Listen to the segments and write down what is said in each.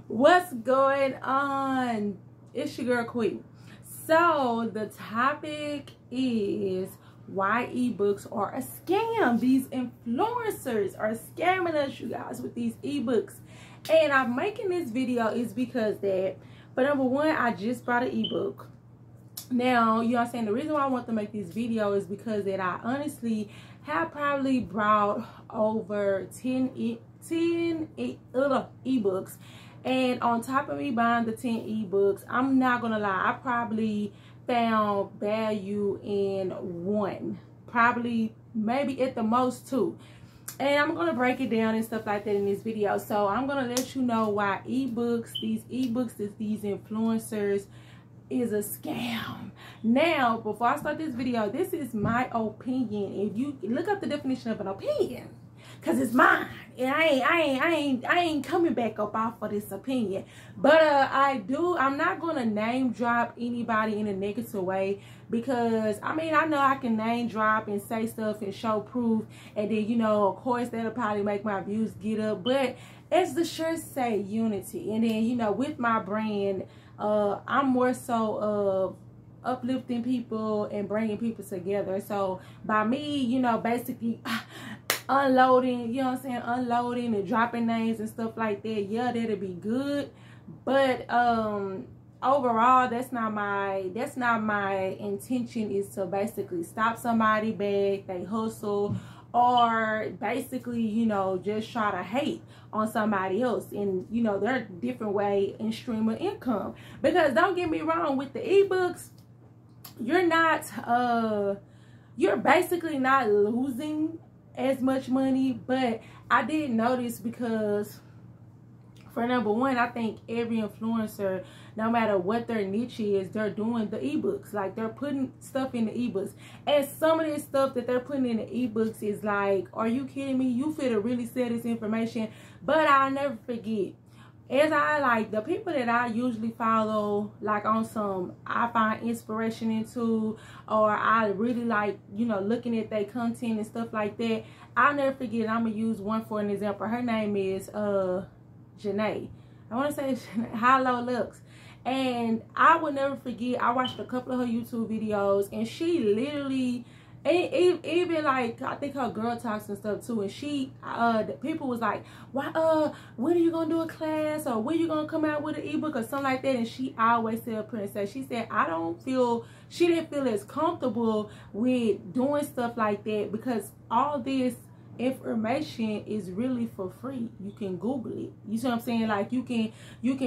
What's going on? It's your girl Queen. So the topic is why ebooks are a scam. These influencers are scamming us, you guys, with these ebooks. And I'm making this video is because that, but number one, I just bought an ebook. Now, you know what I'm saying, the reason why I want to make this video is because that I honestly have probably brought over 10 ebooks. And on top of me buying the 10 ebooks, I'm not gonna lie, I probably found value in one, probably maybe at the most two. And I'm gonna break it down and stuff like that in this video. So I'm gonna let you know why these ebooks, these influencers is a scam. Now, before I start this video, this is my opinion. If you look up the definition of an opinion, cause it's mine, and I ain't coming back up off of this opinion. But I'm not gonna name drop anybody in a negative way, because I mean, I know I can name drop and say stuff and show proof, and then, you know, of course that'll probably make my views get up. But as the shirt say, unity. And then, you know, with my brand, I'm more so of uplifting people and bringing people together. So by me, you know, basically unloading, you know what I'm saying, unloading and dropping names and stuff like that, yeah, that'll be good. But overall, that's not my intention, is to basically stop somebody bag, they hustle, or basically, you know, just try to hate on somebody else. And, you know, there are different ways in stream of income. Because don't get me wrong, with the ebooks, you're basically not losing as much money. But I did notice, because for number one, I think every influencer, no matter what their niche is, they're doing the ebooks. Like, they're putting stuff in the ebooks. And some of this stuff that they're putting in the ebooks is like, are you kidding me? You finna really sell this information? But I'll never forget, as I like the people that I usually follow, like on some I find inspiration into, or I really like, you know, looking at their content and stuff like that, I'll never forget. I'm gonna use one for an example. Her name is Janae. I want to say Hello Looks. And I will never forget, I watched a couple of her YouTube videos, and she literally, even like, I think her girl talks and stuff too, and she, the people was like, why, when are you gonna do a class, or when are you gonna come out with an ebook or something like that? And she always said up here and said, she said, she didn't feel as comfortable with doing stuff like that, because all this information is really for free. You can Google it. You see what I'm saying? Like, you can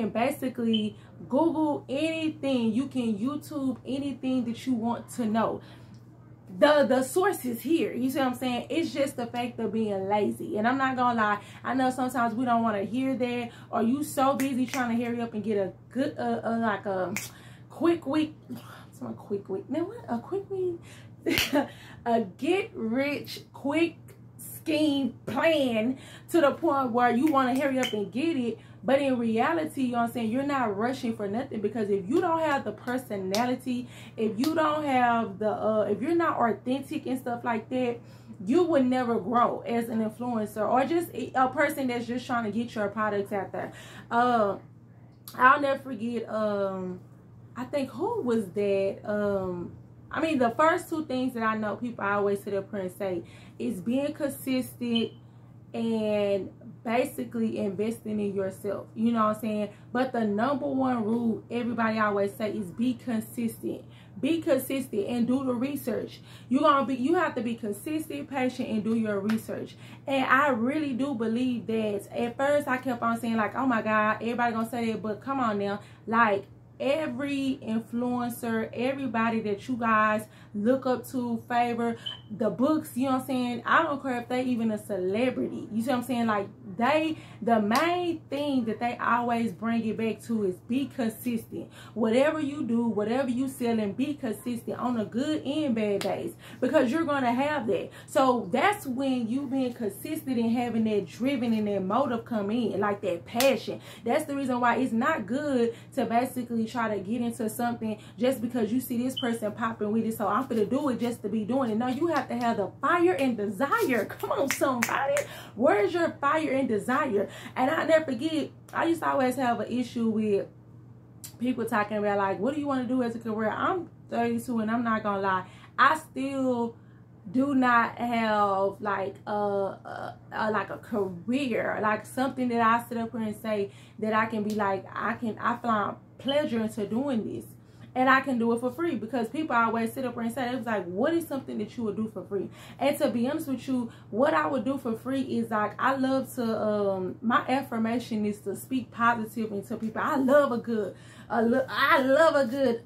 basically Google anything. You can YouTube anything that you want to know. The source is here. You see what I'm saying? It's just the fact of being lazy. And I'm not gonna lie, I know sometimes we don't want to hear that, or you so busy trying to hurry up and get a good like a quick week. Some quick week. Now what? A quick week? A get rich quick scheme plan, to the point where you want to hurry up and get it. But in reality, you know what I'm saying, you're not rushing for nothing, because if you don't have the personality, if you don't have the if you're not authentic and stuff like that, you would never grow as an influencer, or just a person that's just trying to get your products out there. I'll never forget, I think, who was that, I mean, the first two things that I know people always sit up here and say is being consistent and basically investing in yourself. You know what I'm saying? But the number one rule everybody always say is be consistent. Be consistent and do the research. You have to be consistent, patient, and do your research. And I really do believe that. At first, I kept on saying, like, oh my God, everybody gonna say that, but come on now, like, every influencer, everybody that you guys look up to, favor, the books, you know what I'm saying, I don't care if they even a celebrity, you see what I'm saying, like, the main thing that they always bring it back to is be consistent. Whatever you do, whatever you sell, and be consistent on the good and bad days, because you're gonna have that. So that's when you being consistent and having that driven and that motive come in, like that passion. That's the reason why it's not good to basically try to get into something just because you see this person popping with it, so I'm gonna do it just to be doing it. No, you have to have the fire and desire. Come on, somebody. Where's your fire and desire. And I never forget, I used to always have an issue with people talking about like, what do you want to do as a career? I'm 32 and I'm not gonna lie, I still do not have like a career, like something that I sit up here and say that I can be like, I find pleasure into doing this. And I can do it for free, because people always sit up here and say, it was like, what is something that you would do for free? And to be honest with you, what I would do for free is like, I love to, my affirmation is to speak positive into people. I love a good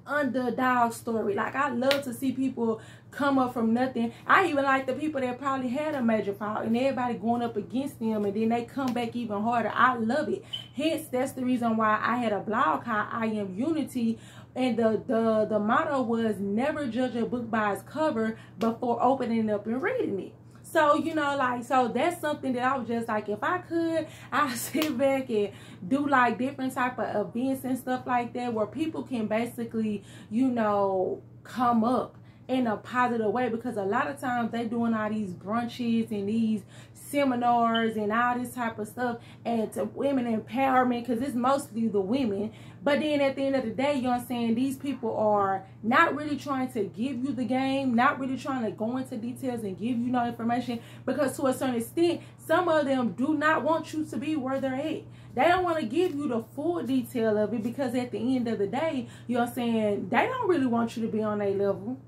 underdog story. Like, I love to see people come up from nothing. I even like the people that probably had a major fall and everybody going up against them, and then they come back even harder. I love it. Hence, that's the reason why I had a blog called I Am Unity. And the motto was, never judge a book by its cover before opening it up and reading it. So, you know, like, so that's something that I was just like, if I could, I'd sit back and do like different type of events and stuff like that, where people can basically, you know, come up in a positive way. Because a lot of times they doing all these brunches and these seminars and all this type of stuff, and to women empowerment, because it's mostly the women. But then at the end of the day, you know what I'm saying, these people are not really trying to give you the game, not really trying to go into details and give you no information, because to a certain extent, some of them do not want you to be where they're at. They don't want to give you the full detail of it, because at the end of the day, you know what I'm saying, they don't really want you to be on their level.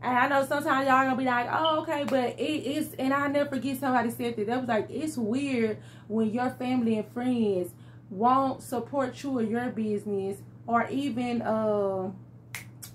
And I know sometimes y'all gonna be like, oh, okay, but it's, and I never forget somebody said that was like, it's weird when your family and friends won't support you in your business, or even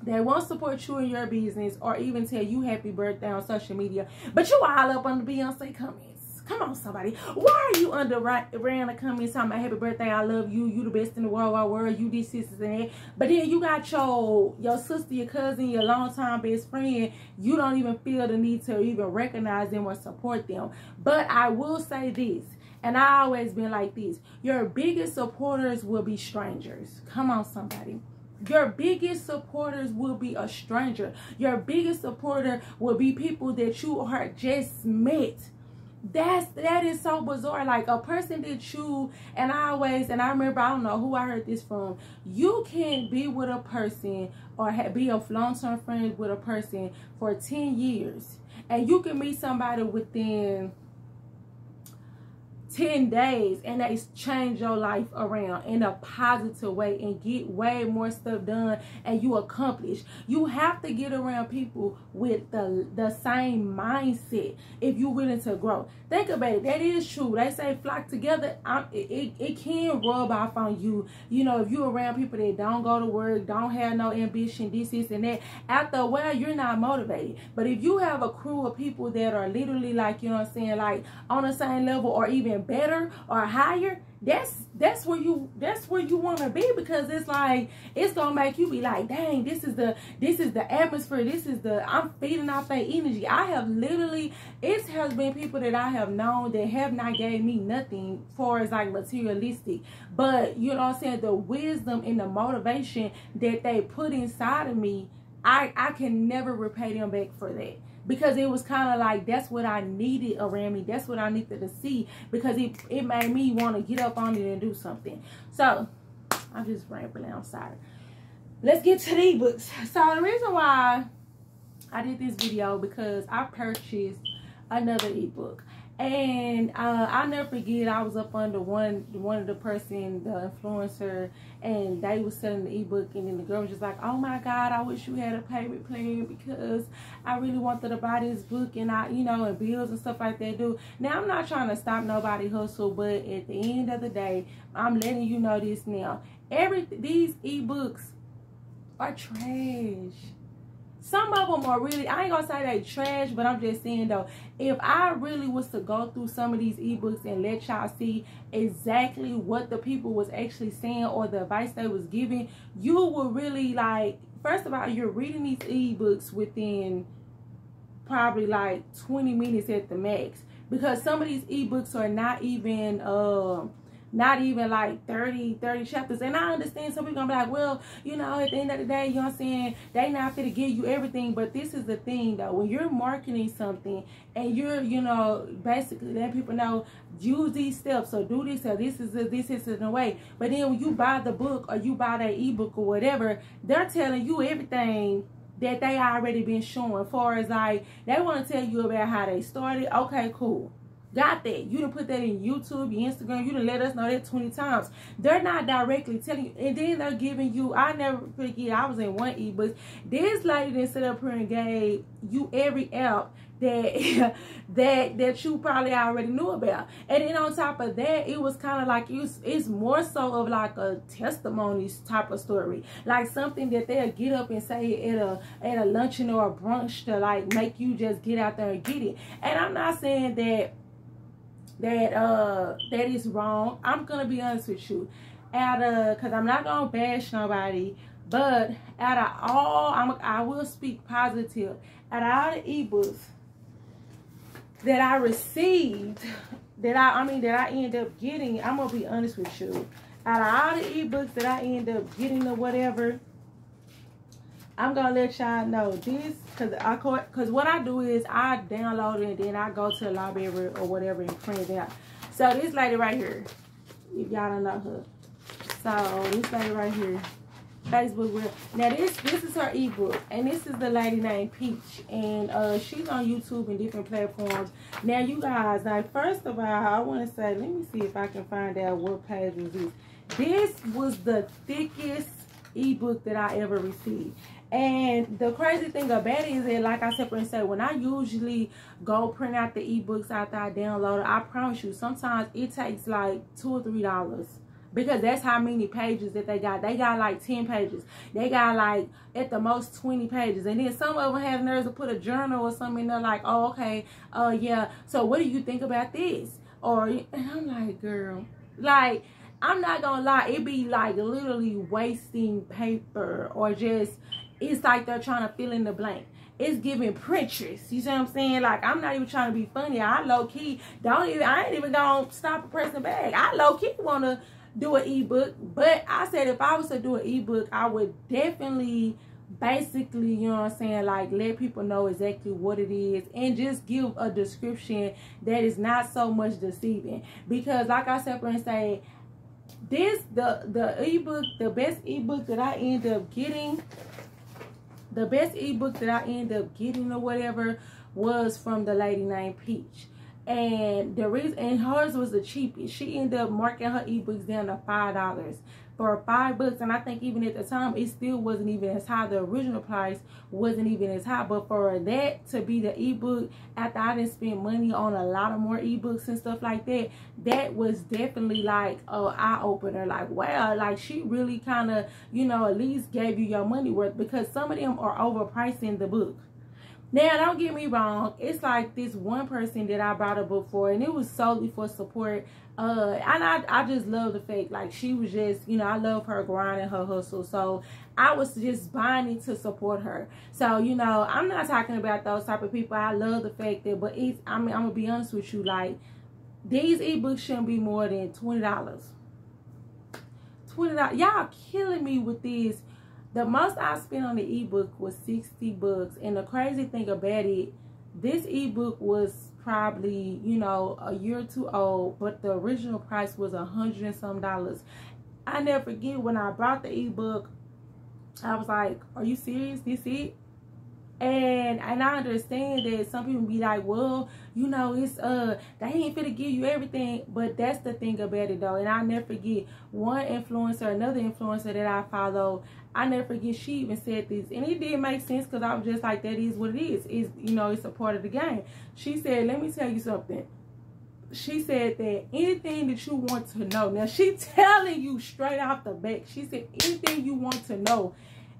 they won't support you in your business, or even tell you happy birthday on social media, but you all up on the Beyonce comments. Come on, somebody. Why are you under Rihanna comments talking about happy birthday, I love you, you the best in the world, you this, sisters, and that. But then you got your sister, your cousin, your longtime best friend. You don't even feel the need to even recognize them or support them. But I will say this, and I always been like this, your biggest supporters will be strangers. Come on, somebody. Your biggest supporters will be a stranger. Your biggest supporter will be people that you are just met. That is so bizarre. Like, a person that you, and I remember, I don't know who I heard this from, you can be with a person or be a long-term friend with a person for 10 years, and you can meet somebody within 10 days and they change your life around in a positive way and get way more stuff done, and you accomplish. You have to get around people with the same mindset if you're willing to grow. Think about it. That is true. They say flock together. It can rub off on you. You know, if you're around people that don't go to work, don't have no ambition, this, and that, after a while, you're not motivated. But if you have a crew of people that are literally like, you know what I'm saying, like on the same level or even better or higher, that's where you want to be, because it's like, it's gonna make you be like, dang, this is the atmosphere, I'm feeding off that energy. I have literally, it has been people that I have known that have not gave me nothing for as like materialistic, but you know what I'm saying, the wisdom and the motivation that they put inside of me, I can never repay them back for that. Because it was kind of like, that's what I needed around me. That's what I needed to see. Because it made me want to get up on it and do something. So, I'm just rambling. I'm sorry. Let's get to the ebooks. So, the reason why I did this video, because I purchased another ebook. And I'll never forget, I was up under one of the person, the influencer, and they was selling the ebook, and then the girl was just like, oh my God, I wish you had a payment plan, because I really wanted to buy this book, and and bills and stuff like that do. Now, I'm not trying to stop nobody hustle, but at the end of the day, I'm letting you know this now. These ebooks are trash. Some of them are really, I ain't gonna say they trash, but I'm just saying though, if I really was to go through some of these ebooks and let y'all see exactly what the people was actually saying or the advice they was giving, you will really like, first of all, you're reading these ebooks within probably like 20 minutes at the max, because some of these ebooks are not even not even like 30 chapters. And I understand some people gonna be like, well, you know, at the end of the day, you know what I'm saying, they not fit to give you everything. But this is the thing though, when you're marketing something and you're, you know, basically letting people know, use these steps or do this or this is in a way. But then when you buy the book or you buy that ebook or whatever, they're telling you everything that they already been showing. As far as like, they want to tell you about how they started. Okay, cool. Got that. You done put that in YouTube, your Instagram. You done let us know that 20 times. They're not directly telling you. And then they're giving you, I never forget, I was in one ebook. This lady that set up here and gave you every app that that you probably already knew about. And then on top of that, it was kind of like, it's more so of like a testimony type of story, like something that they'll get up and say at a luncheon or a brunch to like make you just get out there and get it. And I'm not saying that is wrong. I'm gonna be honest with you, because I'm not gonna bash nobody, but out of all, I will speak positive. Out of all the ebooks that I received, that I end up getting, I'm gonna be honest with you, out of all the ebooks that I end up getting or whatever, I'm gonna let y'all know this, because what I do is I download it and then I go to the library or whatever and print it out. So this lady right here, if y'all don't know her, so this lady right here, Facebook Real. Now this is her ebook, and this is the lady named Peach, and she's on YouTube and different platforms. Now you guys, like, first of all, I want to say, let me see if I can find out what page was this. This was the thickest ebook that I ever received. And the crazy thing about it is that, like I said, when I usually go print out the ebooks after I download it, I promise you, sometimes it takes like $2 or $3. Because that's how many pages that they got. They got like 10 pages. They got like at the most 20 pages. And then some of them have nerves to put a journal or something in there like, oh, okay, yeah. So what do you think about this? And I'm like, girl, like, I'm not gonna lie. It be like literally wasting paper, or just, it's like they're trying to fill in the blank. It's giving Pinterest. You see what I'm saying? Like, I'm not even trying to be funny. I low-key I ain't even gonna stop and press the bag. I low-key want to do an ebook, but I said if I was to do an ebook, I would definitely basically, you know what I'm saying, like, let people know exactly what it is and just give a description that is not so much deceiving. Because like I said, the ebook, the best ebook that I end up getting, or whatever, was from the lady named Peach. And the reason, and hers was the cheapest. She ended up marking her ebooks down to $5 for 5 books. And I think even at the time, it still wasn't even as high. The original price wasn't even as high. But for that to be the ebook, after I didn't spend money on a lot of more ebooks and stuff like that, that was definitely like an eye-opener. Like, wow, like, she really kind of, you know, at least gave you your money worth, because some of them are overpricing the book. Now, don't get me wrong. It's like this one person that I bought a book for, and it was solely for support. And I just love the fact, like, she was just, you know, I love her grind and her hustle. So I was just buying it to support her. So, you know, I'm not talking about those type of people. I love the fact that, but it's, I mean, I'm going to be honest with you, like, these ebooks shouldn't be more than $20. $20. Y'all killing me with these. The most I spent on the ebook was $60. And the crazy thing about it, this ebook was probably, you know, a year or two old, but the original price was $100 and some. I never forget when I bought the ebook, I was like, are you serious? This it? And I understand that some people be like, well, you know, it's they ain't finna give you everything. But that's the thing about it though. And I never forget one influencer, another influencer that I follow, I never forget, she even said this, and it did make sense, because I was just like, that is what it is. It's, you know, it's a part of the game. She said, let me tell you something. She said that anything that you want to know, now she telling you straight off the back, she said anything you want to know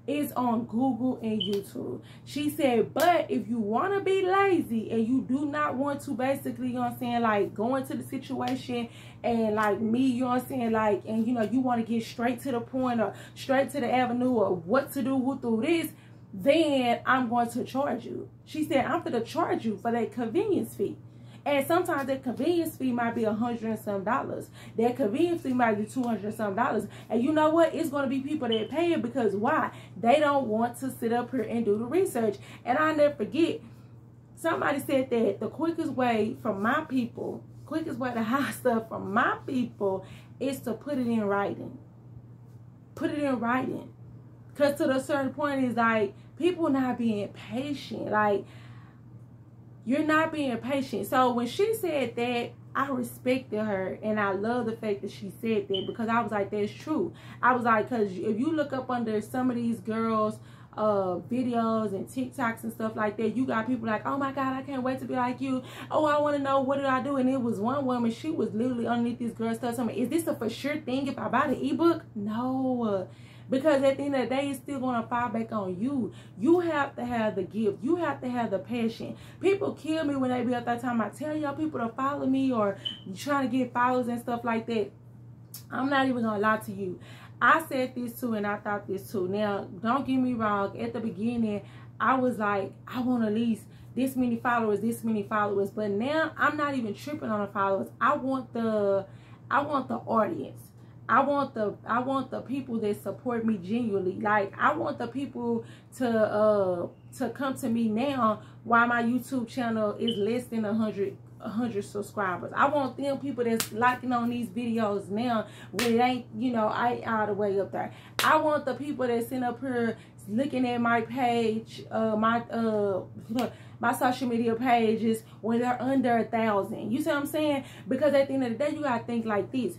is on Google and YouTube. She said, but if you want to be lazy and you do not want to basically, you know what I'm saying, like, go into the situation and like me, you know what I'm saying, like, and you know, you want to get straight to the point or straight to the avenue or what to do, who through this, then I'm going to charge you. She said, I'm going to charge you for that convenience fee. And sometimes that convenience fee might be $100 and some. That convenience fee might be $200 and some. And you know what? It's going to be people that pay it because why? They don't want to sit up here and do the research. And I never forget, somebody said that the quickest way from my people, quickest way to hide stuff from my people is to put it in writing. Put it in writing. Because to a certain point, it's like, people not being patient. Like, you're not being patient. So when she said that, I respected her. And I love the fact that she said that. Because I was like, that's true. I was like, because if you look up under some of these girls' videos and TikToks and stuff like that, you got people like, oh my God, I can't wait to be like you. Oh, I want to know, what did I do? And it was one woman, she was literally underneath this girl's stuff. So, is this a for sure thing if I buy the ebook? No. Because at the end of the day, it's still going to fall back on you. You have to have the gift. You have to have the passion. People kill me when they be at that time. I tell y'all people to follow me or trying to get followers and stuff like that. I'm not even going to lie to you. I said this too and I thought this too. Now, don't get me wrong. At the beginning, I was like, I want at least this many followers, this many followers. But now, I'm not even tripping on the followers. I want the audience. I want the people that support me genuinely. Like, I want the people to come to me now while my YouTube channel is less than 100 subscribers. I want them people that's liking on these videos now when it ain't, you know, I ain't all the way up there. I want the people that sitting up here looking at my page, my social media pages when they're under 1,000. You see what I'm saying? Because at the end of the day, you gotta think like this.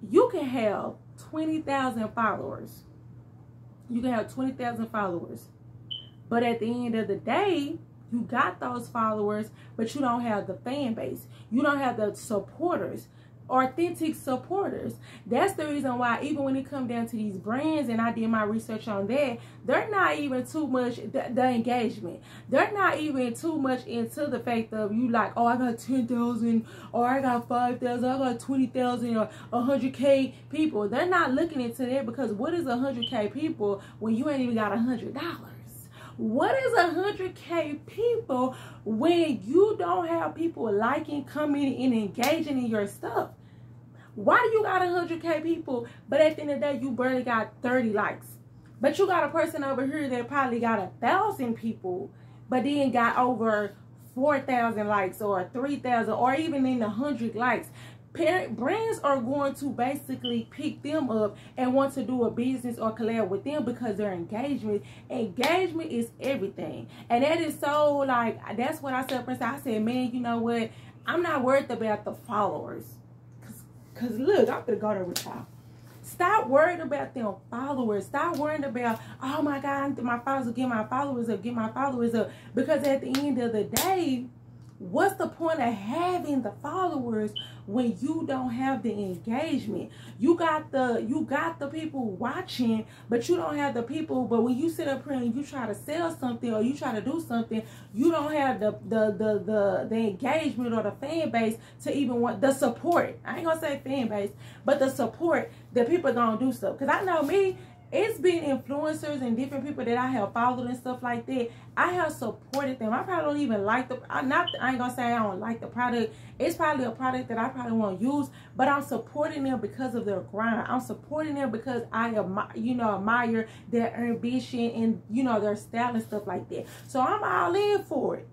You can have 20,000 followers. You can have 20,000 followers. But at the end of the day, you got those followers, but you don't have the fan base. You don't have the supporters, authentic supporters. That's the reason why even when it comes down to these brands, and I did my research on that, they're not even too much, the engagement. They're not even too much into the fact of you like, oh, I got 10,000 or I got 5,000, I got 20,000 or 100K people. They're not looking into that because what is 100K people when you ain't even got $100? What is 100K people when you don't have people liking, commenting, and engaging in your stuff? Why do you got 100K people, but at the end of the day, you barely got 30 likes? But you got a person over here that probably got 1,000 people, but then got over 4,000 likes or 3,000 or even in the 100 likes. Brands are going to basically pick them up and want to do a business or collab with them because their engagement is everything. And that is so, like, that's what I said. I said, man, you know what? I'm not worried about the followers. Because look, I'm going to go there with y'all. Stop worrying about them followers. Stop worrying about, oh my God, my followers will get my followers up, Because at the end of the day, what's the point of having the followers when you don't have the engagement? You got the people watching, but you don't have the people. But when you sit up here and you try to sell something or you try to do something, you don't have the engagement or the fan base to even want the support. I ain't gonna say fan base, but the support that people gonna do stuff. Because I know me, it's been influencers and different people that I have followed and stuff like that. I have supported them. I probably don't even like I ain't gonna say I don't like the product. It's probably a product that I probably won't use, but I'm supporting them because of their grind. I'm supporting them because I admire their ambition and their style and stuff like that. So I'm all in for it.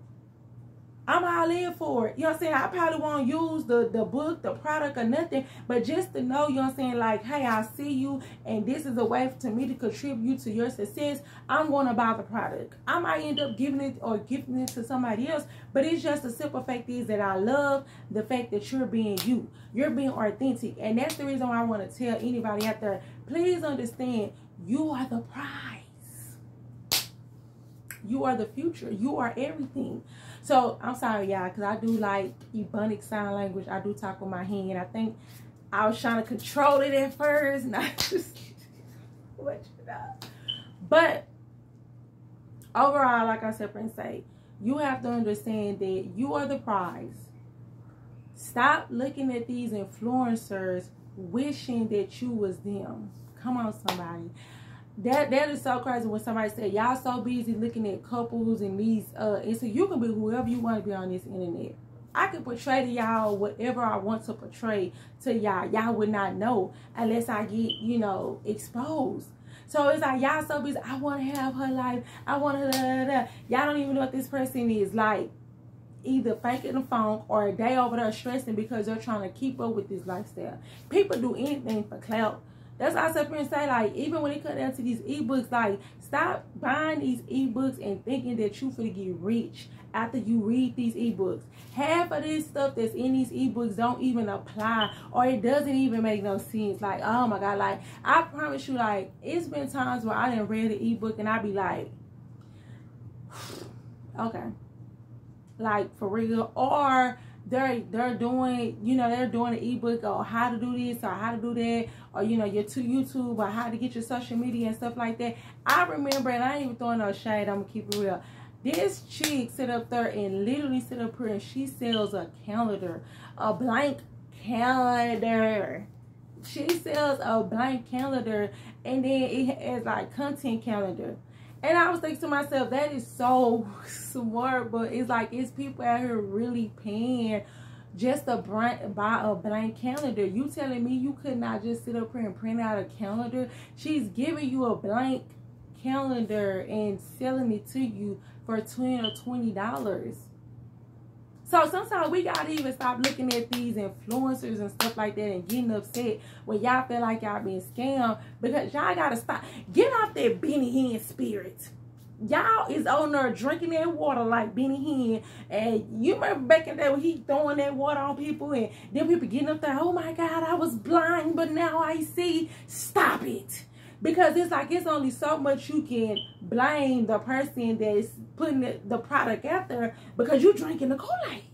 I'm all in for it. You know what I'm saying? I probably won't use the book, the product, or nothing. But just to know, you know what I'm saying? Like, hey, I see you, and this is a way to me to contribute to your success. I'm going to buy the product. I might end up giving it to somebody else. But it's just the simple fact is that I love the fact that you're being you. You're being authentic. And that's the reason why I want to tell anybody out there, please understand, you are the prize. You are the future. You are everything. So, I'm sorry, y'all, because I do like Ebonic sign language. I do talk with my hand. I think I was trying to control it at first. Not just what you know. But, overall, like I said, Prince say, you have to understand that you are the prize. Stop looking at these influencers wishing that you was them. Come on, somebody. that is so crazy when somebody say y'all so busy looking at couples and these and so you can be whoever you want to be on this internet. I can portray to y'all whatever I want to portray to y'all. Y'all would not know unless I get, you know, exposed. So it's like y'all so busy. I want to have her life. I want to da. Y'all don't even know what this person is like. Either faking the phone or they over there stressing because they're trying to keep up with this lifestyle. People do anything for clout. That's why I sit here and say, like, even when it comes down to these ebooks, like, stop buying these ebooks and thinking that you finna get rich after you read these ebooks. Half of this stuff that's in these ebooks don't even apply, or it doesn't even make no sense. Like, oh my God, like, I promise you, like, it's been times where I didn't read the ebook and I be like, okay. Like, for real. Or they're doing, you know, they're doing an ebook on how to do this or how to do that, or, you know, your YouTube or how to get your social media and stuff like that. I remember, and I ain't even throwing no shade, I'm gonna keep it real. This chick sit up there and literally sit up here and she sells a calendar, a blank calendar. She sells a blank calendar, and then it has like content calendar. And I was thinking to myself, that is so smart, but it's like, it's people out here really paying just to buy a blank calendar. You telling me you could not just sit up here and print out a calendar? She's giving you a blank calendar and selling it to you for $20 or $20. So sometimes we gotta even stop looking at these influencers and stuff like that and getting upset when y'all feel like y'all being scammed, because y'all gotta stop. Get off that Benny Hinn spirit. Y'all is on there drinking that water like Benny Hinn, and you remember back in the day when he throwing that water on people and then people getting up there, oh my God, I was blind but now I see. Stop it. Because it's like, it's only so much you can blame the person that's putting the product out there because you're drinking the Kool-Aid.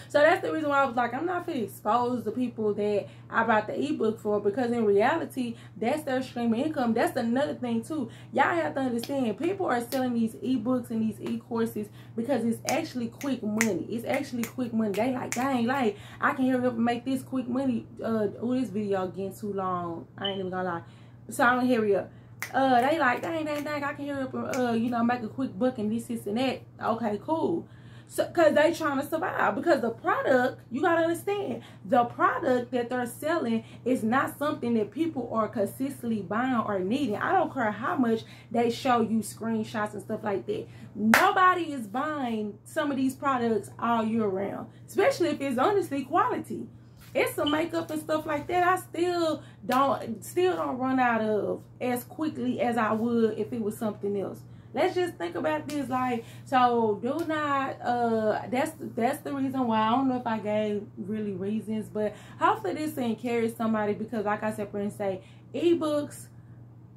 So that's the reason why I was like, I'm not going to expose the people that I bought the ebook for, because in reality, that's their stream of income. That's another thing too. Y'all have to understand, people are selling these ebooks and these e-courses because it's actually quick money. It's actually quick money. They like, dang, like, I can hurry up and make this quick money. This video getting too long. I ain't even gonna lie. So I'm gonna hurry up. They like, dang, I can hurry up and, you know, make a quick buck and this and that. Okay, cool. So, because they trying to survive. Because the product, you got to understand, the product that they're selling is not something that people are consistently buying or needing. I don't care how much they show you screenshots and stuff like that. Nobody is buying some of these products all year round, especially if it's honestly quality. It's some makeup and stuff like that I still don't run out of as quickly as I would if it was something else. Let's just think about this, like, so do not, that's the reason why. I don't know if I gave really reasons, but hopefully this encourages somebody, because like I said, for instance, ebooks,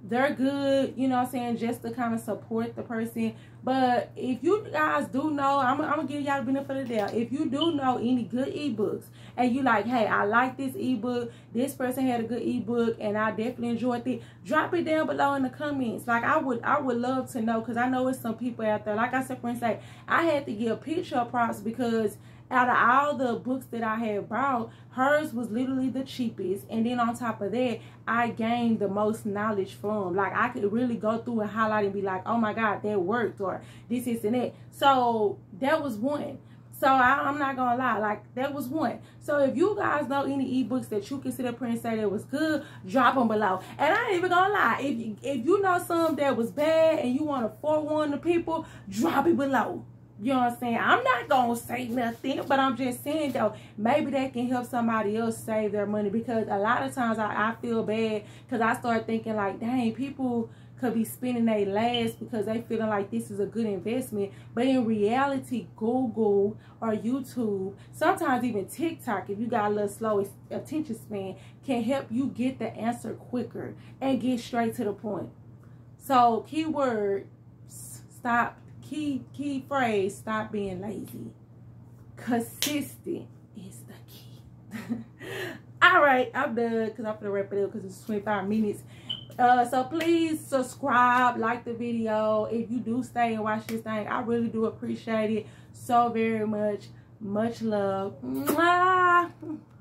they're good, you know what I'm saying, just to kind of support the person. But if you guys do know, I'm gonna give y'all the benefit of the doubt. If you do know any good ebooks and you like, hey, I like this ebook, this person had a good ebook and I definitely enjoyed it, drop it down below in the comments. Like, I would love to know, because I know it's some people out there, like I said, for instance, I had to give picture props because out of all the books that I had bought, hers was literally the cheapest. And then on top of that, I gained the most knowledge from. Like, I could really go through and highlight and be like, oh my God, that worked, or this and that. So that was one. So I'm not gonna lie, like, that was one. So if you guys know any ebooks that you can sit up here and say that was good, drop them below. And I ain't even gonna lie, if you know some that was bad and you want to forewarn the people, drop it below. You know what I'm saying? I'm not going to say nothing, but I'm just saying, though, maybe that can help somebody else save their money. Because a lot of times I feel bad because I start thinking like, dang, people could be spending their last because they feeling like this is a good investment. But in reality, Google or YouTube, sometimes even TikTok, if you got a little slow attention span, can help you get the answer quicker and get straight to the point. So, keyword, stop. Key phrase, stop being lazy. Consistent is the key. All right, I'm done because I'm going to wrap it up because it's 25 minutes. So please subscribe, like the video. If you do stay and watch this thing, I really do appreciate it so very much. Much love. Mwah!